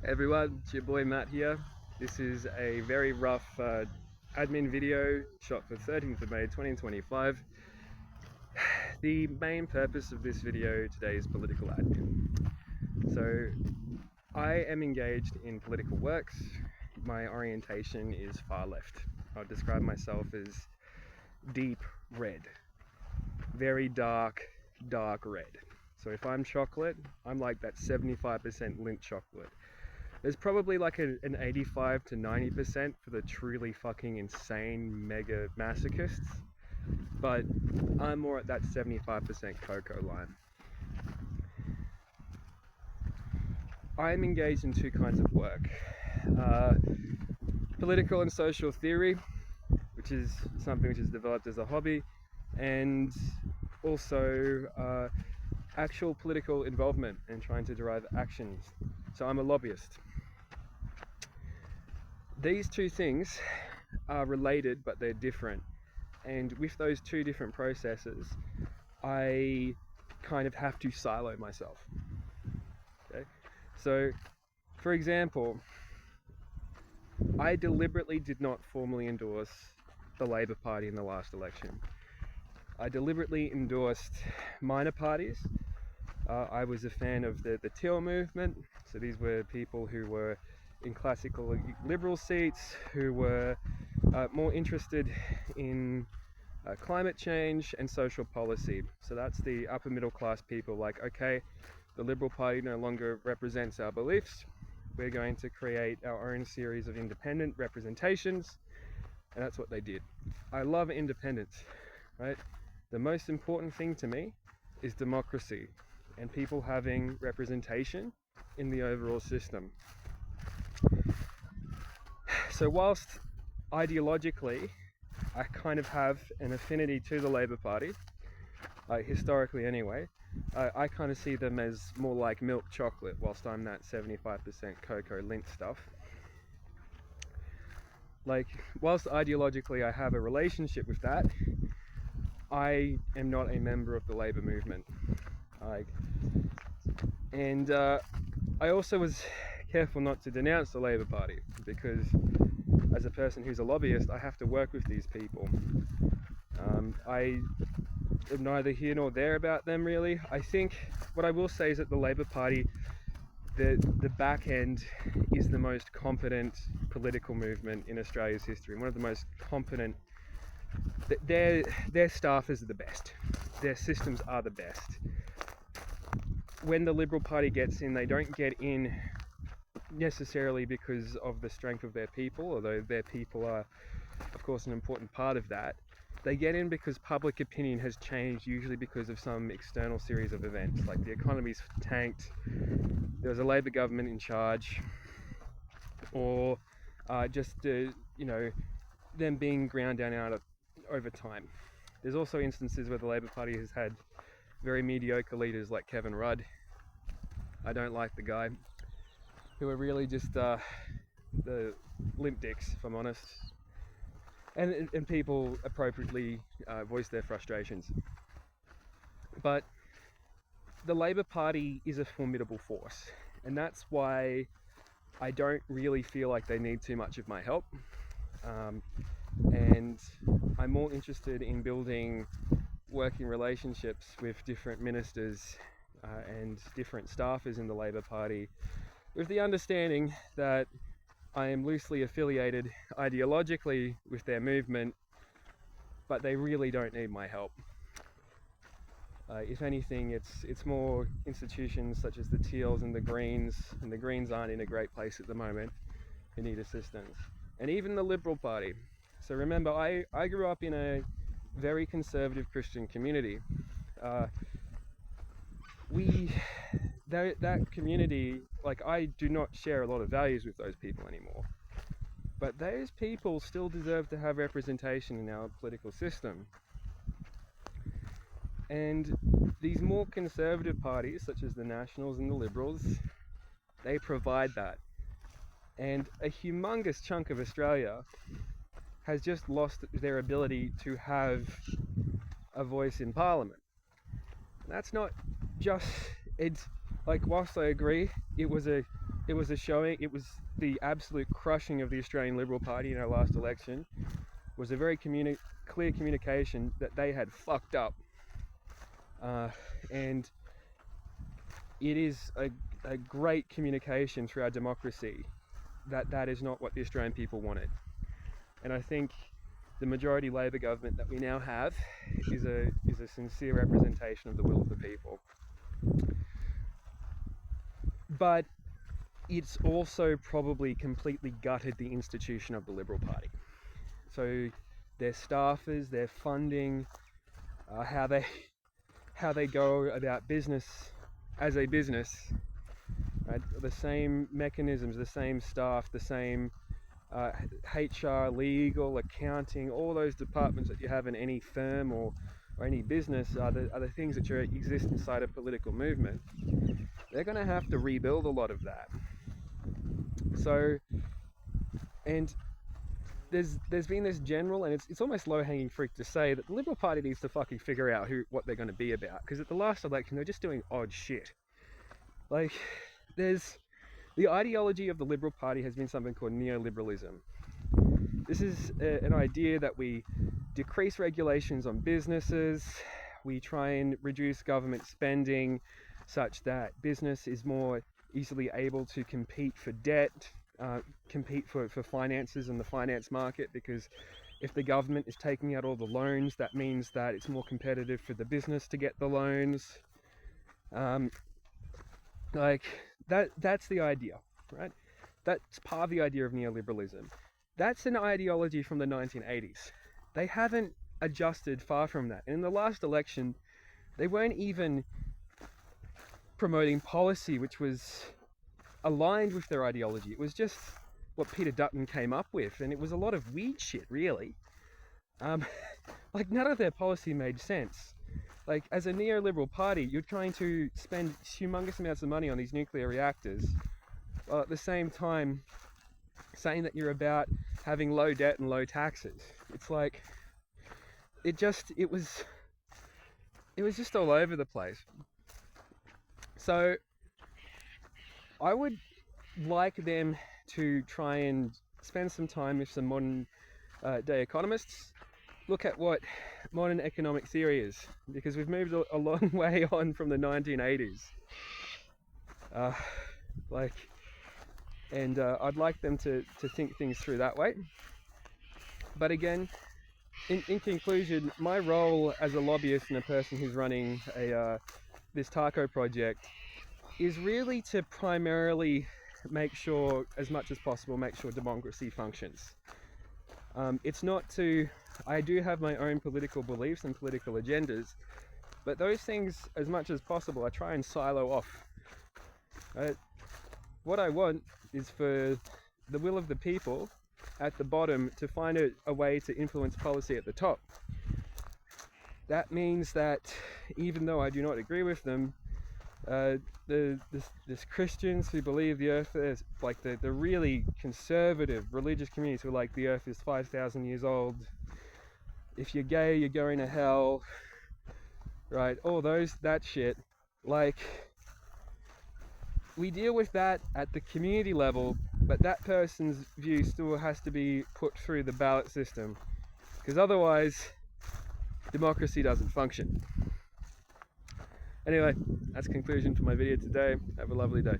Everyone, it's your boy Matt here. This is a very rough admin video shot for 13th of May 2025. The main purpose of this video today is political admin. So I am engaged in political works. My orientation is far left. I'll describe myself as deep red. Very dark red. So if I'm chocolate, I'm like that 75% Lindt chocolate. There's probably like an 85 to 90% for the truly fucking insane mega masochists, but I'm more at that 75% cocoa line. I'm engaged in two kinds of work. Political and social theory, which is something which is developed as a hobby, and also actual political involvement and trying to derive actions. So I'm a lobbyist. These two things are related, but they're different. And with those two different processes, I kind of have to silo myself. Okay? So, for example, I deliberately did not formally endorse the Labour Party in the last election. I deliberately endorsed minor parties. I was a fan of the Tac0 movement. So these were people who were in classical liberal seats, who were more interested in climate change and social policy. So that's the upper middle class people, like, okay, the Liberal Party no longer represents our beliefs. We're going to create our own series of independent representations. And that's what they did. I love independence, right? The most important thing to me is democracy and people having representation in the overall system. So whilst ideologically I kind of have an affinity to the Labour Party, historically anyway, I kind of see them as more like milk chocolate, whilst I'm that 75% cocoa Lindt stuff. Like, whilst ideologically I have a relationship with that, I am not a member of the Labour movement. And I also was careful not to denounce the Labour Party, because as a person who's a lobbyist, I have to work with these people. I am neither here nor there about them, really. I think what I will say is that the Labour Party, the back end is the most competent political movement in Australia's history. One of the most competent. Their staffers are the best. Their systems are the best. When the Liberal Party gets in, they don't get in necessarily because of the strength of their people, although their people are, of course, an important part of that. They get in because public opinion has changed, usually because of some external series of events, like the economy's tanked, there was a Labour government in charge, or just them being ground down out over time. There's also instances where the Labour Party has had very mediocre leaders like Kevin Rudd. I don't like the guy, who are really just the limp dicks, if I'm honest. And people appropriately voice their frustrations. But the Labour Party is a formidable force, and that's why I don't really feel like they need too much of my help. And I'm more interested in building working relationships with different ministers and different staffers in the Labour Party, with the understanding that I am loosely affiliated ideologically with their movement, but they really don't need my help. If anything, it's more institutions such as the Teals and the Greens aren't in a great place at the moment, who need assistance. And even the Liberal Party. So remember, I grew up in a very conservative Christian community. That community, like, I do not share a lot of values with those people anymore. But those people still deserve to have representation in our political system. And these more conservative parties, such as the Nationals and the Liberals, they provide that. And a humongous chunk of Australia has just lost their ability to have a voice in Parliament. That's not just, it's like, whilst I agree it was a it was a showing, it was the absolute crushing of the Australian Liberal Party in our last election, was a very clear communication that they had fucked up. And it is a great communication through our democracy that that is not what the Australian people wanted. And I think the majority Labor government that we now have is a sincere representation of the will of the people. But it's also probably completely gutted the institution of the Liberal Party. So their staffers, their funding, how they go about business as a business, right? The same mechanisms, the same staff, the same HR, legal, accounting, all those departments that you have in any firm or any business are the things that exist inside a political movement. They're going to have to rebuild a lot of that. So, and there's been this general, and it's almost low-hanging fruit to say that the Liberal Party needs to fucking figure out what they're going to be about, because at the last election they're just doing odd shit. Like, the ideology of the Liberal Party has been something called neoliberalism. This is an idea that we decrease regulations on businesses, we try and reduce government spending such that business is more easily able to compete for debt, compete for finances in the finance market, because if the government is taking out all the loans, that means that it's more competitive for the business to get the loans. Like, that's the idea, right? That's part of the idea of neoliberalism. That's an ideology from the 1980s. They haven't adjusted far from that. And in the last election, they weren't even promoting policy which was aligned with their ideology. It was just what Peter Dutton came up with, and it was a lot of weird shit, really. Like, none of their policy made sense. Like, as a neoliberal party, you're trying to spend humongous amounts of money on these nuclear reactors, while at the same time saying that you're about having low debt and low taxes. It's like, it was just all over the place. So I would like them to try and spend some time with some modern day economists, look at what modern economic theory is, because we've moved a long way on from the 1980s. I'd like them to think things through that way. But again, in conclusion, my role as a lobbyist and a person who's running this Tac0 project is really to primarily make sure, as much as possible, make sure democracy functions. It's not to, I do have my own political beliefs and political agendas, but those things, as much as possible, I try and silo off. What I want is for the will of the people at the bottom to find a way to influence policy at the top. That means that even though I do not agree with them, this Christians who believe the earth is like the really conservative religious communities who are like the earth is 5,000 years old, if you're gay you're going to hell, right? All that shit. Like, we deal with that at the community level, but that person's view still has to be put through the ballot system, because otherwise democracy doesn't function. Anyway, that's the conclusion for my video today. Have a lovely day.